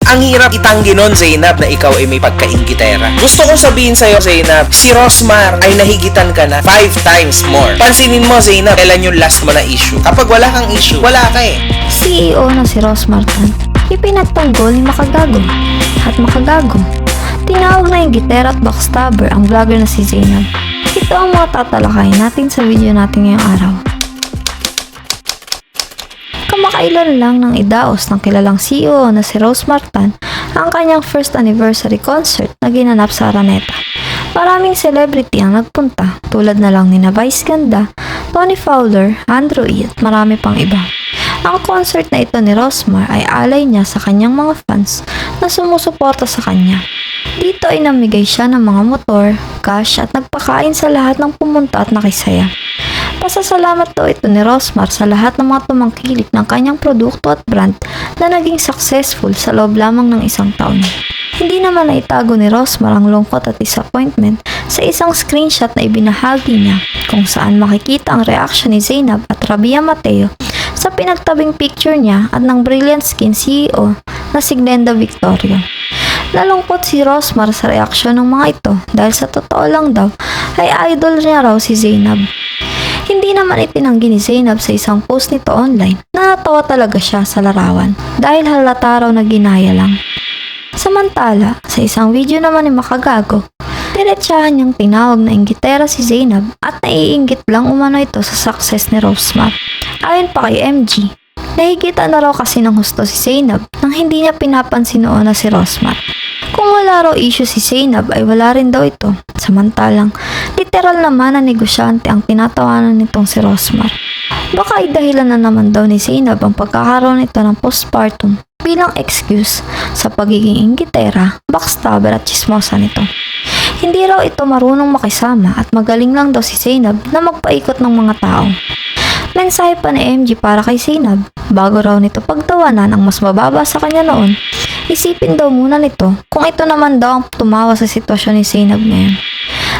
Ang hirap itanggi nun, Zainab, na ikaw ay may pagkaingitera. Gusto kong sabihin sa'yo, Zainab, si Rosmar ay nahigitan ka na 5 times more. Pansinin mo, Zainab, kailan yung last mo na issue? Kapag wala kang issue, wala ka eh. CEO na si Rosmar Tan, ipinagtanggol ni Makagago. At Makagago, tinawag na yung gitera at backstabber ang vlogger na si Zainab. Ito ang mga tatalakayin natin sa video natin ngayong araw. Kamakailan lang nang idaos ng kilalang CEO na si Rosmar Tan ang kanyang first anniversary concert na ginanap sa Araneta. Maraming celebrity ang nagpunta tulad na lang ni Vice Ganda, Tony Fowler, Andrew E. at marami pang iba. Ang concert na ito ni Rosmar ay alay niya sa kanyang mga fans na sumusuporta sa kanya. Dito ay namigay siya ng mga motor, cash at nagpakain sa lahat ng pumunta at nakisaya. Pasasalamat daw ito ni Rosmar sa lahat ng mga tumangkilik ng kanyang produkto at brand na naging successful sa loob lamang ng isang taon. Hindi naman naitago ni Rosmar ang lungkot at disappointment sa isang screenshot na ibinahagi niya kung saan makikita ang reaksyon ni Zainab at Rabia Mateo sa pinagtabing picture niya at ng Brilliant Skin CEO na si Glenda Victorio. Nalungkot si Rosmar sa reaksyon ng mga ito dahil sa totoo lang daw ay idol niya raw si Zainab. Hindi naman itinanggi ni Zainab sa isang post nito online na natawa talaga siya sa larawan dahil halata raw na ginaya lang. Samantala, sa isang video naman ni Makagago, diretsahan niyang tinawag na inggitera si Zainab at naiinggit lang umano ito sa success ni Rosmar. Ayon pa kay MG, nahigitan na raw kasi ng husto si Zainab nang hindi niya pinapansin noon na si Rosmar. Kung wala raw issue si Zainab ay wala rin daw ito. Samantalang, literal naman na negosyante ang tinatawanan nitong si Rosmar. Baka ay dahilan na naman daw ni Zainab ang pagkakaroon nito ng postpartum bilang excuse sa pagiging inggitera, backstabber at chismosa nito. Hindi raw ito marunong makisama at magaling lang daw si Zainab na magpaikot ng mga tao. Mensahe pa ni MG para kay Zainab, bago raw nito pagtawanan ang mas mababa sa kanya noon, isipin daw muna nito kung ito naman daw ang tumawa sa sitwasyon ni Zainab ngayon.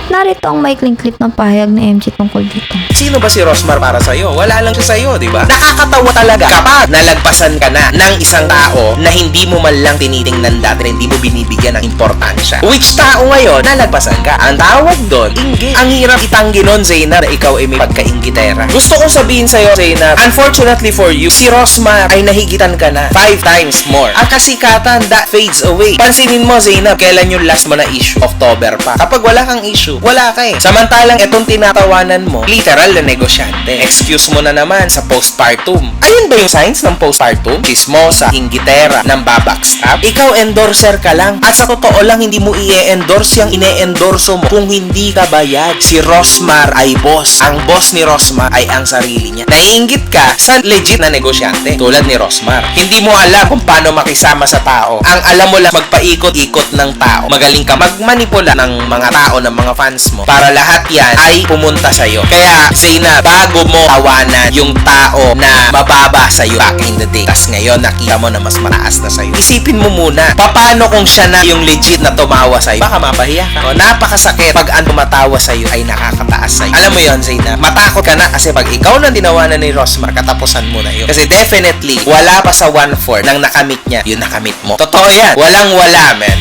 Narito ang maikling clip ng pahayag ni MG tungkol dito. Sino ba si Rosmar para sa'yo? Wala lang siya sa'yo, di ba? Nakakatawa talaga kapag nalagpasan ka na ng isang tao na hindi mo man lang tinitingnan dati, hindi mo binibigyan ng importansya. Which tao ngayon, nalagpasan ka? Ang tawag doon, inggit. Ang hirap itanggi nun, Zainab, na ikaw ay may pagkainggitera. Gusto kong sabihin sa'yo, Zainab, unfortunately for you, si Rosmar ay nahigitan ka na 5 times more. Ang kasikatan, that fades away. Pansinin mo, Zainab, kailan yung last mo na issue? October pa. Kapag wala kang issue, wala ka eh. Samantalang itong tinatawanan mo, literal na negosyante. Excuse mo na naman sa postpartum. Ayun ba yung signs ng postpartum? Chismosa, inggitera, nang babackstab? Ikaw endorser ka lang. At sa totoo lang, hindi mo i-endorse yung ine-endorso mo kung hindi ka bayad. Si Rosmar ay boss. Ang boss ni Rosmar ay ang sarili niya. Naiinggit ka sa legit na negosyante tulad ni Rosmar. Hindi mo alam kung paano makisama sa tao. Ang alam mo lang magpaikot-ikot ng tao. Magaling ka magmanipula ng mga tao, ng mga fans mo para lahat yan ay pumunta sa'yo. Kaya, Zainab, bago mo tawanan yung tao na mababa sa'yo back in the day, tas ngayon nakita mo na mas mataas na sa'yo, isipin mo muna, paano kung siya na yung legit na tumawa sa'yo? Baka mapahiya ka. O, napakasakit pag ang tumatawa sa'yo ay nakakataas sa'yo. Alam mo yon, Zainab, matakot ka na kasi pag ikaw nang tinawanan ni Rosmar, katapusan mo na yun. Kasi definitely, wala pa sa 1/4 ng nakamit niya, yun nakamit mo. Totoo yan. Walang wala, man.